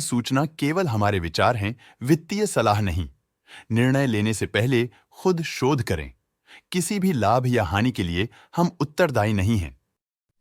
सूचना केवल हमारे विचार हैं, वित्तीय सलाह नहीं। निर्णय लेने से पहले खुद शोध करें। किसी भी लाभ या हानि के लिए हम उत्तरदायी नहीं हैं।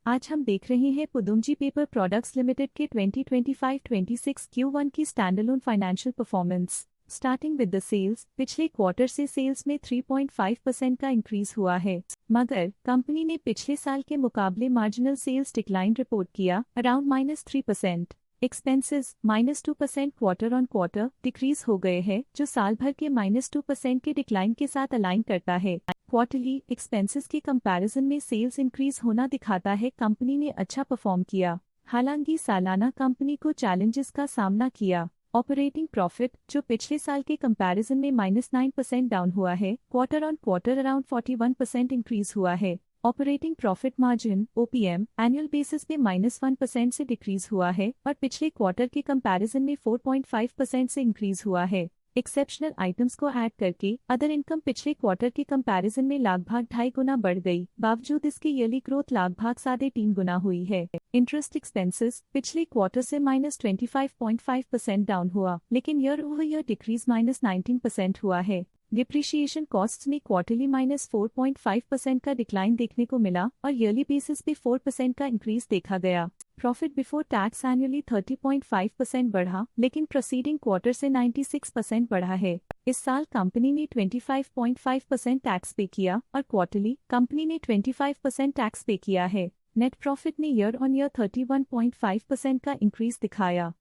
आज हम देख रहे हैं पुदुंजी पेपर प्रोडक्ट्स लिमिटेड के 2025-26 Q1 की standalone financial performance. Starting with the sales, पिछले क्वार्टर से सेल्स में 3.5% का इंक्रीज हुआ है, मगर कंपनी ने पिछले साल के मुकाबले मार्जिनल सेल्स डिक्लाइन रिपोर्ट किया, around -3%। Expenses -2% quarter on quarter decrease हो गए हैं, जो साल भर के -2% के डिक्लाइन के साथ अलाइन करता है। क्वार्टरली एक्सपेंसेस के कंपैरिजन में सेल्स इंक्रीज होना दिखाता है कंपनी ने अच्छा परफॉर्म किया। हालांकि सालाना कंपनी को चैलेंजेस का सामना किया। ऑपरेटिंग प्रॉफिट, जो पिछले साल के कंपैरिजन में -9% डाउन हुआ है, quarter on quarter around 41% increase हुआ है। Operating profit margin OPM annual basis पे -1% से डिक्रीज हुआ है और पिछले क्वार्टर के कंपैरिजन में 4.5% से इंक्रीज हुआ है। एक्सेप्शनल आइटम्स को ऐड करके अदर इनकम पिछले क्वार्टर के कंपैरिजन में लगभग 2.5 गुना बढ़ गई, बावजूद इसके ईयरली ग्रोथ लगभग 3.5 गुना हुई है। इंटरेस्ट एक्सपेंसेस पिछले क्वार्टर से -25.5% डाउन हुआ, लेकिन ईयर ओवर ईयर डिक्रीज -19% हुआ है। डिप्रिशिएशन कॉस्ट्स में क्वार्टरली -4.5% का डिक्लाइन देखने को मिला और ईयरली बेसिस पे 4% का इंक्रीज देखा गया। प्रॉफिट बिफोर टैक्स एनुअली 30.5% बढ़ा, लेकिन प्रोसीडिंग क्वार्टर से 96% बढ़ा है। इस साल कंपनी ने 25.5% टैक्स पे किया और क्वार्टरली कंपनी ने 25% टैक्स पे किया है। नेट प्रॉफिट ने ईयर ऑन ईयर 31.5% का इंक्रीज दिखाया,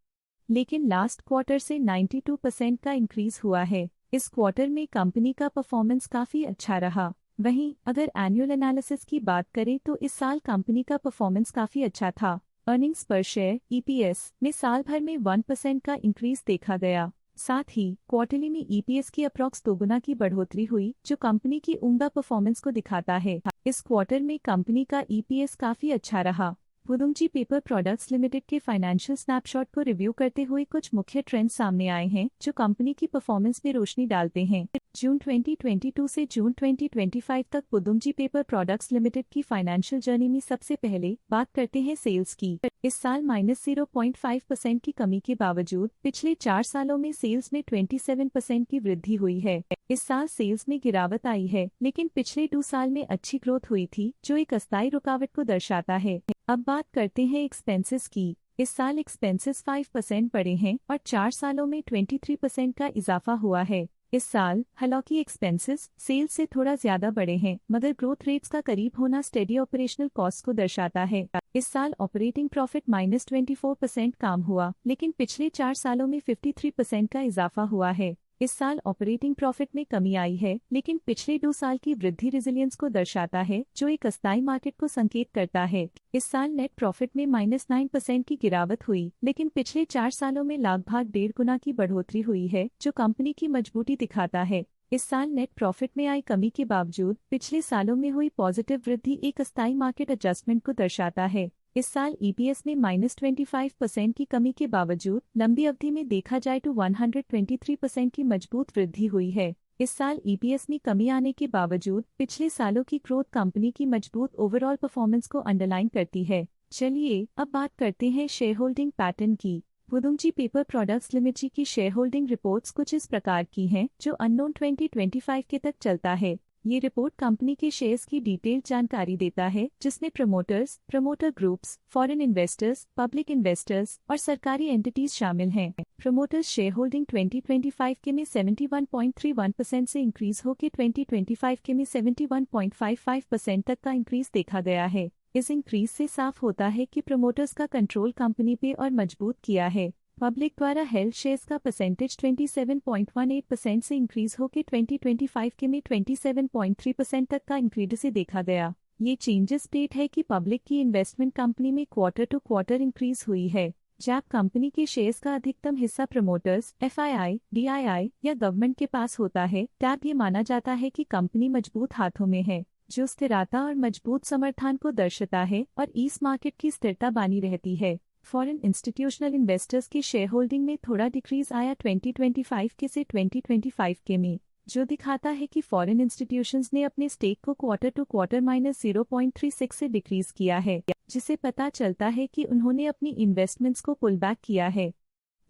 लेकिन लास्ट क्वार्टर से 92% का इंक्रीज हुआ है। इस क्वार्टर में कंपनी का परफॉर्मेंस काफी अच्छा रहा। वहीं अगर एनुअल एनालिसिस की बात करें तो इस साल कंपनी का परफॉर्मेंस काफी अच्छा था। अर्निंग्स पर शेयर EPS में साल भर में 1% का इंक्रीज देखा गया। साथ ही क्वार्टरली में EPS की अप्रॉक्स 2 गुना की बढ़ोतरी हुई, जो कंपनी की उम्दा परफॉर्मेंस को दिखाता है। इस क्वार्टर में कंपनी का EPS काफी अच्छा रहा। पुदुंजी पेपर प्रोडक्ट्स लिमिटेड के फाइनेंशियल स्नैपशॉट को रिव्यू करते हुए कुछ मुख्य ट्रेंड्स सामने आए हैं, जो कंपनी की परफॉर्मेंस में रोशनी डालते हैं। जून 2022 से जून 2025 तक पुदुंजी पेपर प्रोडक्ट्स लिमिटेड की फाइनेंशियल जर्नी में सबसे पहले बात करते हैं सेल्स की। इस साल -0.5% की कमी के बावजूद पिछले 4 सालों में सेल्स में 27% की वृद्धि हुई है। इस साल सेल्स में गिरावट आई है, लेकिन पिछले 2 साल में अच्छी ग्रोथ हुई थी, जो एक अस्थायी रुकावट को दर्शाता है। अब बात करते हैं एक्सपेंसेस की। इस साल एक्सपेंसेस 5% बढ़े हैं और 4 सालों में 23% का इजाफा हुआ है। इस साल हालांकि एक्सपेंसेस सेल्स से थोड़ा ज्यादा बढ़े हैं, मगर ग्रोथ रेट्स का करीब होना स्टेडी ऑपरेशनल कॉस्ट को दर्शाता है। इस साल ऑपरेटिंग प्रॉफिट -24% कम हुआ, लेकिन पिछले 4 सालों में 53% का इजाफा हुआ है। इस साल ऑपरेटिंग प्रॉफिट में कमी आई है, लेकिन पिछले 2 साल की वृद्धि रेजिलियंस को दर्शाता है, जो एक अस्थायी मार्केट को संकेत करता है। इस साल नेट प्रॉफिट में -9% की गिरावट हुई, लेकिन पिछले 4 सालों में लगभग 1.5 गुना की बढ़ोतरी हुई है, जो कंपनी की मजबूती दिखाता है। इस साल नेट प्रॉफिट में आई कमी के बावजूद पिछले सालों में हुई पॉजिटिव वृद्धि एक अस्थायी मार्केट एडजस्टमेंट को दर्शाता है। इस साल EPS में -25% की कमी के बावजूद लंबी अवधि में देखा जाए तो 123% की मजबूत वृद्धि हुई है। इस साल EPS में कमी आने के बावजूद पिछले सालों की ग्रोथ कंपनी की मजबूत ओवरऑल परफॉर्मेंस को अंडरलाइन करती है। चलिए अब बात करते हैं शेयर होल्डिंग पैटर्न की। पुदुंजी पेपर प्रोडक्ट्स लिमिटेड की शेयर होल्डिंग रिपोर्ट्स कुछ इस प्रकार की हैं, जो अननोन 2025 के तक चलता है। ये रिपोर्ट कंपनी के शेयर्स की डिटेल्ड जानकारी देता है, जिसमें promoters, promoter groups, foreign investors, public investors और सरकारी एंटिटीज शामिल हैं। प्रमोटर्स शेयर होल्डिंग 2025 के में 71.31% से इंक्रीज होकर 2025 के में 71.55% तक का इंक्रीज देखा गया है। इस इंक्रीज से साफ होता है कि प्रमोटर्स का कंट्रोल कंपनी पे और मजबूत किया है। पब्लिक द्वारा हेल्ड शेयर्स का परसेंटेज 27.18% से इंक्रीज होकर 2025 के में 27.3% तक का इंक्रीज से देखा गया। ये चेंजेस स्टेट है कि पब्लिक की इन्वेस्टमेंट कंपनी में क्वार्टर टू क्वार्टर इंक्रीज हुई है। जब कंपनी के शेयर्स का अधिकतम हिस्सा प्रमोटर्स, FII, DII या गवर्नमेंट के पास होता है, तब ये माना जाता है कि कंपनी मजबूत हाथों में है, जो स्थिरता और मजबूत समर्थन को दर्शाता है और इस मार्केट की स्थिरता बनी रहती है। फॉरेन इंस्टीट्यूशनल इन्वेस्टर्स की शेयर होल्डिंग में थोड़ा डिक्रीज आया 2025 के से 2025 के में, जो दिखाता है कि फॉरेन इंस्टीट्यूशंस ने अपने स्टेक को क्वार्टर टू क्वार्टर -0.36 से डिक्रीज किया है, जिसे पता चलता है कि उन्होंने अपनी इन्वेस्टमेंट्स को पुल बैक किया है।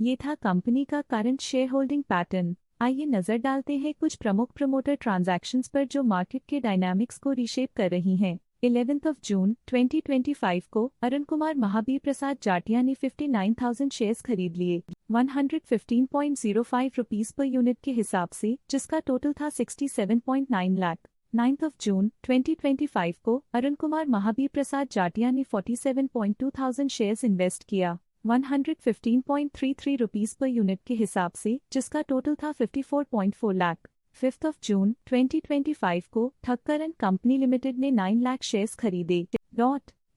ये था कंपनी का करंट शेयर होल्डिंग पैटर्न। आइए नजर डालते हैं कुछ प्रमुख प्रमोटर ट्रांजैक्शंस पर जो मार्केट के डायनामिक्स को रीशेप कर रही हैं। 11 जून 2025 को अरुण कुमार महाबीर प्रसाद जाटिया ने 59,000 शेयर्स खरीद लिए 115.05 रुपीस पर यूनिट के हिसाब से, जिसका टोटल था 67.9 लाख। 9 जून 2025 को अरुण कुमार महाबीर प्रसाद जाटिया ने 47.2 शेयर्स इन्वेस्ट किया 115.33 रुपीस पर यूनिट के हिसाब से, जिसका टोटल था 54.4 लाख। 5 जून 2025 को ठक्कर एंड कंपनी लिमिटेड ने 9 लाख शेयर्स खरीदे।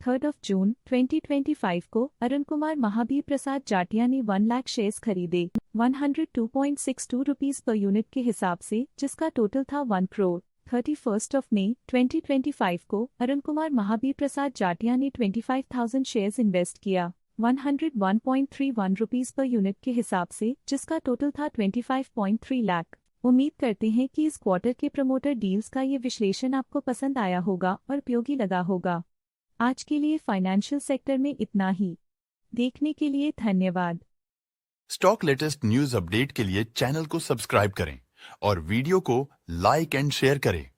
3 जून 2025 को अरुण कुमार महाबीर प्रसाद जाटिया ने 1 लाख शेयर्स खरीदे 102.62 रुपीस पर यूनिट के हिसाब से, जिसका टोटल था 1 करोड़। 31 मई 2025 को अरुण कुमार महाबीर प्रसाद जाटिया ने 25,000 शेयर्स इन्वेस्ट किया 101.31 रुपीस पर यूनिट के हिसाब से, जिसका टोटल था 25.3 लाख। उम्मीद करते हैं कि इस क्वार्टर के प्रमोटर डील्स का ये विश्लेषण आपको पसंद आया होगा और उपयोगी लगा होगा। आज के लिए फाइनेंशियल सेक्टर में इतना ही। देखने के लिए धन्यवाद। स्टॉक लेटेस्ट न्यूज अपडेट के लिए चैनल को सब्सक्राइब करें और वीडियो को लाइक एंड शेयर करें।